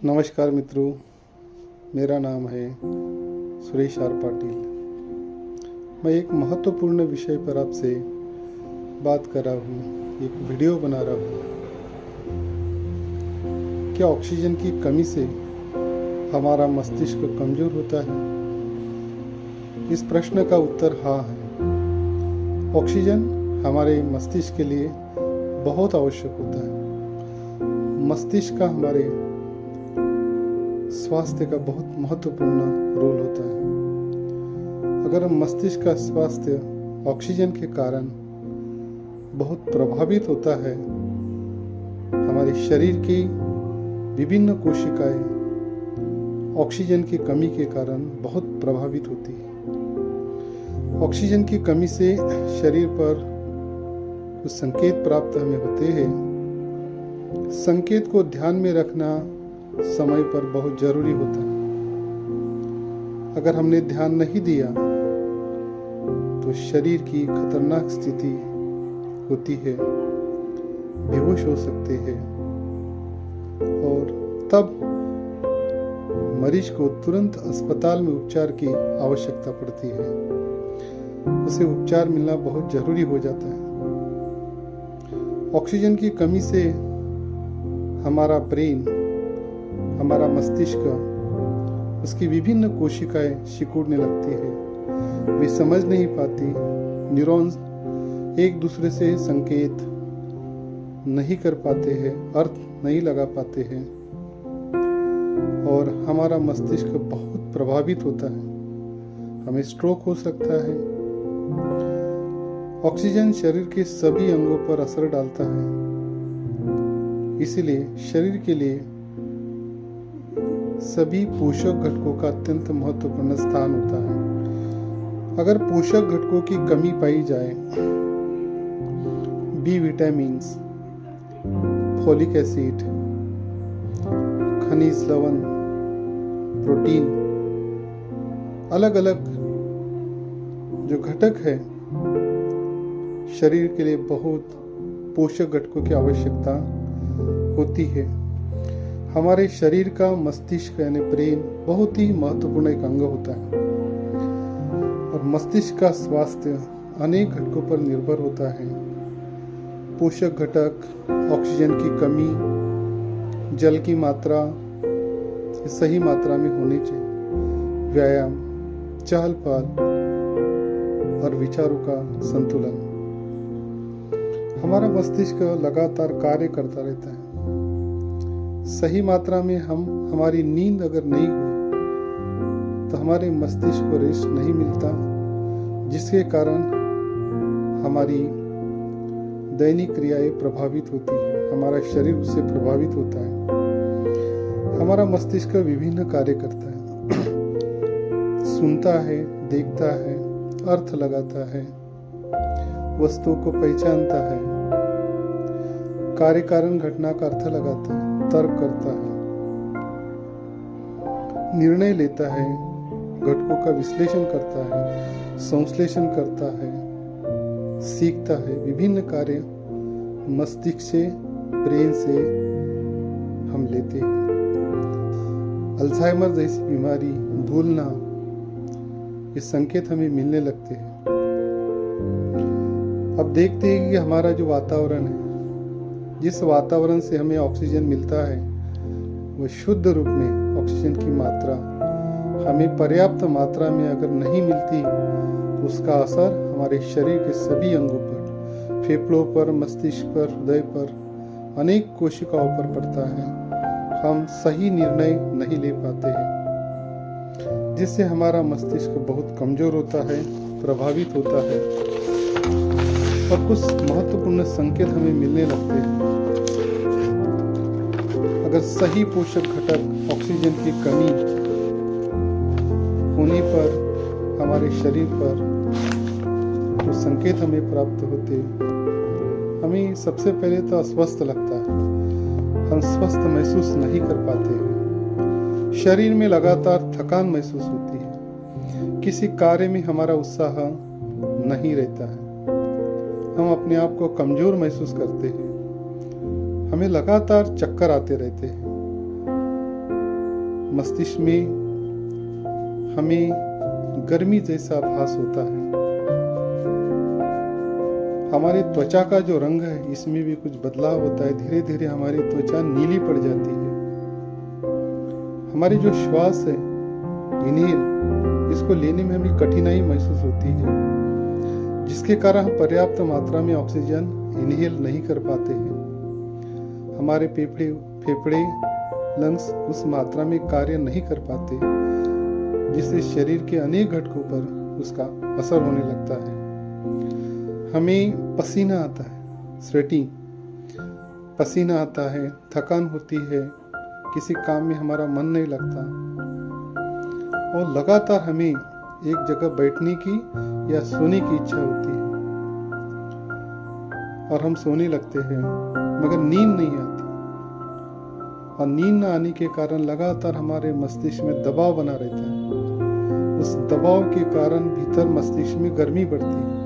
नमस्कार मित्रों, मेरा नाम है सुरेश आर पाटिल। मैं एक महत्वपूर्ण विषय पर आपसे बात कर रहा हूँ, एक वीडियो बना रहा हूँ। क्या ऑक्सीजन की कमी से हमारा मस्तिष्क कमज़ोर होता है? इस प्रश्न का उत्तर हाँ है। ऑक्सीजन हमारे मस्तिष्क के लिए बहुत आवश्यक होता है। मस्तिष्क का हमारे स्वास्थ्य का बहुत महत्वपूर्ण रोल होता है। अगर मस्तिष्क का स्वास्थ्य ऑक्सीजन के कारण बहुत प्रभावित होता है, हमारे शरीर की विभिन्न कोशिकाएं ऑक्सीजन की कमी के कारण बहुत प्रभावित होती है। ऑक्सीजन की कमी से शरीर पर कुछ संकेत प्राप्त हमें होते हैं। संकेत को ध्यान में रखना समय पर बहुत जरूरी होता है। अगर हमने ध्यान नहीं दिया तो शरीर की खतरनाक स्थिति होती है, बेहोश हो सकते हैं और तब मरीज को तुरंत अस्पताल में उपचार की आवश्यकता पड़ती है। उसे उपचार मिलना बहुत जरूरी हो जाता है। ऑक्सीजन की कमी से हमारा ब्रेन, हमारा मस्तिष्क, उसकी विभिन्न कोशिकाएं सिकुड़ने लगती है। वे समझ नहीं पाती, न्यूरॉन्स एक दूसरे से संकेत नहीं कर पाते हैं, अर्थ नहीं लगा पाते हैं और हमारा मस्तिष्क बहुत प्रभावित होता है। हमें स्ट्रोक हो सकता है। ऑक्सीजन शरीर के सभी अंगों पर असर डालता है, इसलिए शरीर के लिए सभी पोषक घटकों का अत्यंत महत्वपूर्ण स्थान होता है। अगर पोषक घटकों की कमी पाई जाए, बी विटामिन्स, फोलिक एसिड, खनिज लवण, प्रोटीन, अलग अलग जो घटक है, शरीर के लिए बहुत पोषक घटकों की आवश्यकता होती है। हमारे शरीर का मस्तिष्क यानी ब्रेन बहुत ही महत्वपूर्ण एक अंग होता है और मस्तिष्क का स्वास्थ्य अनेक घटकों पर निर्भर होता है। पोषक घटक, ऑक्सीजन की कमी, जल की मात्रा सही मात्रा में होनी चाहिए, व्यायाम, चहल पहल और विचारों का संतुलन। हमारा मस्तिष्क लगातार कार्य करता रहता है। सही मात्रा में हमारी नींद अगर नहीं हुई तो हमारे मस्तिष्क को रेस्ट नहीं मिलता, जिसके कारण हमारी दैनिक क्रियाएं प्रभावित होती है, हमारा शरीर उससे प्रभावित होता है। हमारा मस्तिष्क विभिन्न कार्य करता है, सुनता है, देखता है, अर्थ लगाता है, वस्तुओं को पहचानता है, कार्य कारण घटना का अर्थ लगाता है, तर्क करता है, निर्णय लेता है, घटकों का विश्लेषण करता है, संश्लेषण करता है, सीखता है। विभिन्न कार्य मस्तिष्क से, ब्रेन से हम लेते हैं। अल्जाइमर जैसी बीमारी, भूलना, ये संकेत हमें मिलने लगते हैं। अब देखते हैं कि हमारा जो वातावरण है, जिस वातावरण से हमें ऑक्सीजन मिलता है, वो शुद्ध रूप में ऑक्सीजन की मात्रा हमें पर्याप्त मात्रा में अगर नहीं मिलती तो उसका असर हमारे शरीर के सभी अंगों पर, फेफड़ों पर, मस्तिष्क पर, हृदय पर, अनेक कोशिकाओं पर पड़ता है। हम सही निर्णय नहीं ले पाते हैं, जिससे हमारा मस्तिष्क बहुत कमजोर होता है, प्रभावित होता है और कुछ महत्वपूर्ण संकेत हमें मिलने लगते हैं। अगर सही पोषक घटक ऑक्सीजन की कमी होने पर हमारे शरीर पर जो संकेत हमें प्राप्त होते, हमें सबसे पहले तो अस्वस्थ लगता है, हम स्वस्थ महसूस नहीं कर पाते हैं, शरीर में लगातार थकान महसूस होती है, किसी कार्य में हमारा उत्साह नहीं रहता है, हम अपने आप को कमजोर महसूस करते हैं, हमें लगातार चक्कर आते रहते हैं, मस्तिष्क में हमें गर्मी जैसा आभास होता है। हमारी त्वचा का जो रंग है इसमें भी कुछ बदलाव होता है। धीरे धीरे हमारी त्वचा नीली पड़ जाती है। हमारी जो श्वास है इनहेल, इसको लेने में हमें कठिनाई महसूस होती है, जिसके कारण हम पर्याप्त मात्रा में ऑक्सीजन इनहेल नहीं कर पाते हैं। हमारे फेफड़े लंग्स उस मात्रा में कार्य नहीं कर पाते, जिससे शरीर के अनेक घटकों पर उसका असर होने लगता है। हमें पसीना आता है, स्वेटिंग, पसीना आता है, थकान होती है, किसी काम में हमारा मन नहीं लगता और लगातार हमें एक जगह बैठने की या सोने की इच्छा होती है और हम सोने लगते हैं, मगर नींद नहीं आती। और नींद न आने के कारण लगातार हमारे मस्तिष्क में दबाव बना रहता है। उस दबाव के कारण भीतर मस्तिष्क में गर्मी बढ़ती है।